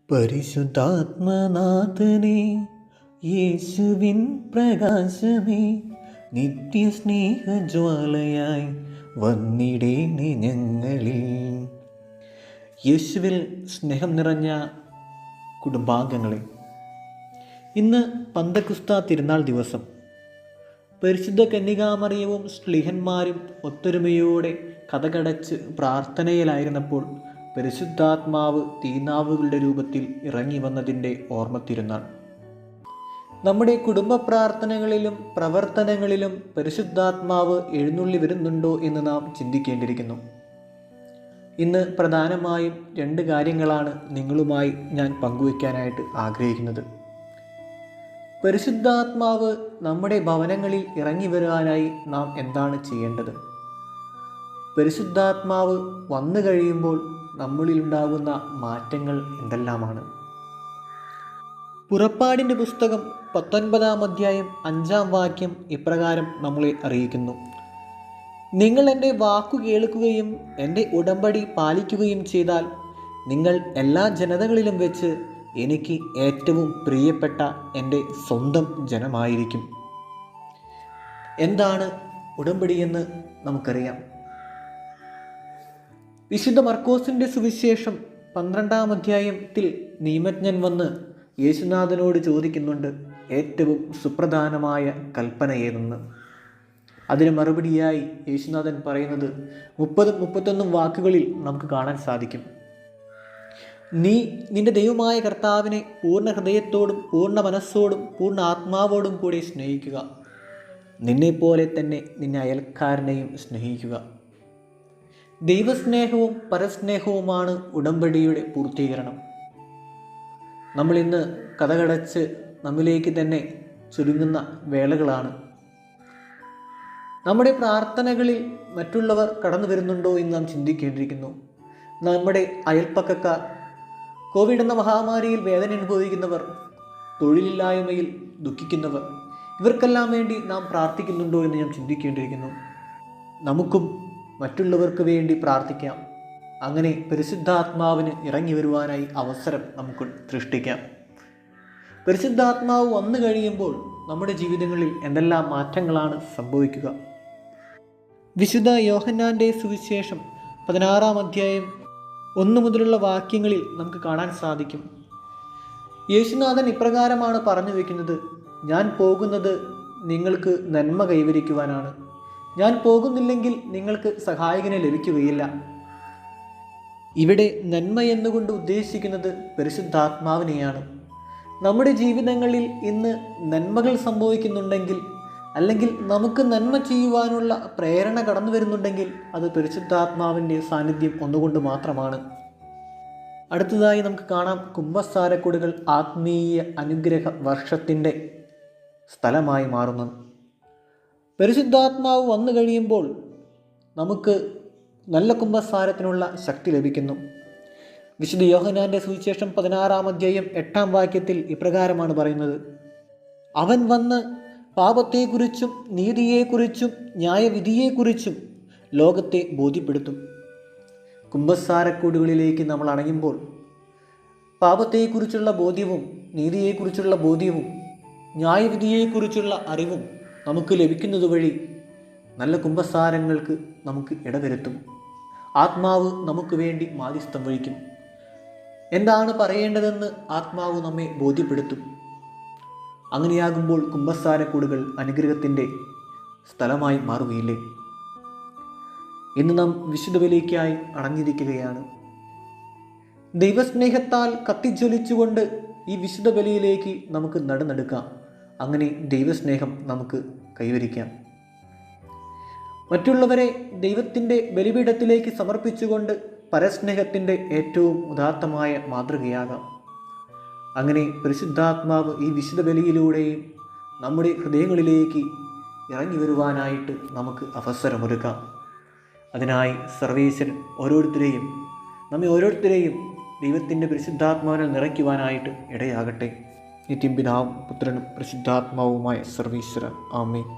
പരിശുദ്ധാത്മനാഥനെ, യേശുവിൻ പ്രകാശമേ, നിത്യസ്നേഹജ്വാലയായി വന്നിടേണേ ഞങ്ങളിൽ. യേശുവിൽ സ്നേഹം നിറഞ്ഞ കുടുംബാംഗങ്ങളെ, ഇന്ന് പന്തക്കുസ്ത തിരുനാൾ ദിവസം. പരിശുദ്ധ കന്യകാമറിയവും ശ്ലീഹന്മാരും ഒത്തൊരുമയോടെ കതകടച്ച് പ്രാർത്ഥനയിലായിരുന്നപ്പോൾ പരിശുദ്ധാത്മാവ് തീനാവുകളുടെ രൂപത്തിൽ ഇറങ്ങി വന്നതിൻ്റെ ഓർമ്മ തിരുനാൾ. നമ്മുടെ കുടുംബ പ്രാർത്ഥനകളിലും പ്രവർത്തനങ്ങളിലും പരിശുദ്ധാത്മാവ് എഴുന്നള്ളി വരുന്നുണ്ടോ എന്ന് നാം ചിന്തിക്കേണ്ടിയിരിക്കുന്നു. ഇന്ന് പ്രധാനമായും 2 കാര്യങ്ങളാണ് നിങ്ങളുമായി ഞാൻ പങ്കുവയ്ക്കാനായിട്ട് ആഗ്രഹിക്കുന്നത്. പരിശുദ്ധാത്മാവ് നമ്മുടെ ഭവനങ്ങളിൽ ഇറങ്ങി വരുവാനായി നാം എന്താണ് ചെയ്യേണ്ടത്? പരിശുദ്ധാത്മാവ് വന്നു കഴിയുമ്പോൾ നമ്മളിൽ ഉണ്ടാകുന്ന മാറ്റങ്ങൾ എന്തെല്ലാമാണ്? പുറപ്പാടിൻ്റെ പുസ്തകം 19-ാം അധ്യായം 5-ാം വാക്യം ഇപ്രകാരം നമ്മളെ അറിയിക്കുന്നു: നിങ്ങൾ എൻ്റെ വാക്കു കേൾക്കുകയും എൻ്റെ ഉടമ്പടി പാലിക്കുകയും ചെയ്താൽ നിങ്ങൾ എല്ലാ ജനതകളിലും വെച്ച് എനിക്ക് ഏറ്റവും പ്രിയപ്പെട്ട എൻ്റെ സ്വന്തം ജനമായിരിക്കും. എന്താണ് ഉടമ്പടിയെന്ന് നമുക്കറിയാം. വിശുദ്ധ മർക്കോസിൻ്റെ സുവിശേഷം 12-ാം അധ്യായത്തിൽ നിയമജ്ഞൻ വന്ന് യേശുനാഥനോട് ചോദിക്കുന്നുണ്ട്, ഏറ്റവും സുപ്രധാനമായ കൽപ്പന ഏതെന്ന്. അതിന് മറുപടിയായി യേശുനാഥൻ പറയുന്നത് 30-31 വാക്കുകളിൽ നമുക്ക് കാണാൻ സാധിക്കും. നീ നിന്റെ ദൈവമായ കർത്താവിനെ പൂർണ്ണ ഹൃദയത്തോടും പൂർണ്ണ മനസ്സോടും പൂർണ്ണ ആത്മാവോടും കൂടി സ്നേഹിക്കുക. നിന്നെപ്പോലെ തന്നെ നിന്നെ അയൽക്കാരനെയും സ്നേഹിക്കുക. ദൈവസ്നേഹവും പരസ്നേഹവുമാണ് ഉടമ്പടിയുടെ പൂർത്തീകരണം. നമ്മളിന്ന് കതകടച്ച് നമ്മിലേക്ക് തന്നെ ചുരുങ്ങുന്ന വേളകളാണ്. നമ്മുടെ പ്രാർത്ഥനകളിൽ മറ്റുള്ളവർ കടന്നു വരുന്നുണ്ടോ എന്ന് നാം ചിന്തിക്കേണ്ടിയിരിക്കുന്നു. നമ്മുടെ അയൽപ്പക്കക്കാർ, കോവിഡ് എന്ന മഹാമാരിയിൽ വേദന അനുഭവിക്കുന്നവർ, തൊഴിലില്ലായ്മയിൽ ദുഃഖിക്കുന്നവർ, ഇവർക്കെല്ലാം വേണ്ടി നാം പ്രാർത്ഥിക്കുന്നുണ്ടോ എന്ന് ഞാൻ ചിന്തിക്കേണ്ടിയിരിക്കുന്നു. നമുക്കും മറ്റുള്ളവർക്ക് വേണ്ടി പ്രാർത്ഥിക്കാം. അങ്ങനെ പരിശുദ്ധാത്മാവിന് ഇറങ്ങി വരുവാനായി അവസരം നമുക്ക് സൃഷ്ടിക്കാം. പരിശുദ്ധാത്മാവ് വന്നു കഴിയുമ്പോൾ നമ്മുടെ ജീവിതങ്ങളിൽ എന്തെല്ലാം മാറ്റങ്ങളാണ് സംഭവിക്കുക? വിശുദ്ധ യോഹന്നാൻ്റെ സുവിശേഷം 16-ാം അധ്യായം 1 മുതലുള്ള വാക്യങ്ങളിൽ നമുക്ക് കാണാൻ സാധിക്കും. യേശുനാഥൻ ഇപ്രകാരമാണ് പറഞ്ഞു വയ്ക്കുന്നത്: ഞാൻ പോകുന്നത് നിങ്ങൾക്ക് നന്മ കൈവരിക്കുവാനാണ്. ഞാൻ പോകുന്നില്ലെങ്കിൽ നിങ്ങൾക്ക് സഹായകനെ ലഭിക്കുകയില്ല. ഇവിടെ നന്മ എന്നുകൊണ്ട് ഉദ്ദേശിക്കുന്നത് പരിശുദ്ധാത്മാവിനെയാണ്. നമ്മുടെ ജീവിതങ്ങളിൽ ഇന്ന് നന്മകൾ സംഭവിക്കുന്നുണ്ടെങ്കിൽ, അല്ലെങ്കിൽ നമുക്ക് നന്മ ചെയ്യുവാനുള്ള പ്രേരണ കടന്നു വരുന്നുണ്ടെങ്കിൽ, അത് പരിശുദ്ധാത്മാവിൻ്റെ സാന്നിധ്യം ഒന്നുകൊണ്ട് മാത്രമാണ്. അടുത്തതായി നമുക്ക് കാണാം, കുമ്പസാരക്കൂടുകൾ ആത്മീയ അനുഗ്രഹ വർഷത്തിൻ്റെ സ്ഥലമായി മാറുന്നു. പരിശുദ്ധാത്മാവ് വന്നു കഴിയുമ്പോൾ നമുക്ക് നല്ല കുമ്പസാരത്തിനുള്ള ശക്തി ലഭിക്കുന്നു. വിശുദ്ധ യോഹന്നാൻ്റെ സുവിശേഷം 16-ാം അധ്യായം 8-ാം വാക്യത്തിൽ ഇപ്രകാരമാണ് പറയുന്നത്: അവൻ വന്ന് പാപത്തെക്കുറിച്ചും നീതിയെക്കുറിച്ചും ന്യായവിധിയെക്കുറിച്ചും ലോകത്തെ ബോധ്യപ്പെടുത്തും. കുമ്പസാരക്കൂടുകളിലേക്ക് നമ്മൾ അണയുമ്പോൾ പാപത്തെക്കുറിച്ചുള്ള ബോധ്യവും നീതിയെക്കുറിച്ചുള്ള ബോധ്യവും ന്യായവിധിയെക്കുറിച്ചുള്ള അറിവും നമുക്ക് ലഭിക്കുന്നത് വഴി നല്ല കുമ്പസാരങ്ങൾക്ക് നമുക്ക് ഇടവരുത്തും. ആത്മാവ് നമുക്ക് വേണ്ടി മാധ്യസ്ഥം വഹിക്കും. എന്താണ് പറയേണ്ടതെന്ന് ആത്മാവ് നമ്മെ ബോധ്യപ്പെടുത്തും. അങ്ങനെയാകുമ്പോൾ കുമ്പസാരക്കൂടുകൾ അനുഗ്രഹത്തിൻ്റെ സ്ഥലമായി മാറുകയില്ലേ? ഇന്ന് നാം വിശുദ്ധ ബലിക്കായി അണഞ്ഞിരിക്കുകയാണ്. ദൈവസ്നേഹത്താൽ കത്തിജ്വലിച്ചുകൊണ്ട് ഈ വിശുദ്ധ ബലിയിലേക്ക് നമുക്ക് നടന്നെടുക്കാം. അങ്ങനെ ദൈവസ്നേഹം നമുക്ക് കൈവരിക്കാം. മറ്റുള്ളവരെ ദൈവത്തിൻ്റെ ബലിപീഠത്തിലേക്ക് സമർപ്പിച്ചുകൊണ്ട് പരസ്നേഹത്തിൻ്റെ ഏറ്റവും ഉദാത്തമായ മാതൃകയാകാം. അങ്ങനെ പരിശുദ്ധാത്മാവ് ഈ വിശുദ്ധ ബലിയിലൂടെയും നമ്മുടെ ഹൃദയങ്ങളിലേക്ക് ഇറങ്ങി വരുവാനായിട്ട് നമുക്ക് അവസരമൊരുക്കാം. അതിനായി സർവേശ്വരൻ നമ്മെ ഓരോരുത്തരെയും ദൈവത്തിൻ്റെ പരിശുദ്ധാത്മാവിനെ നിറയ്ക്കുവാനായിട്ട് ഇടയാകട്ടെ. നിത്യം പിതാവും പുത്രനും പരിശുദ്ധാത്മാവുമായ സർവേശ്വരൻ. ആമേൻ.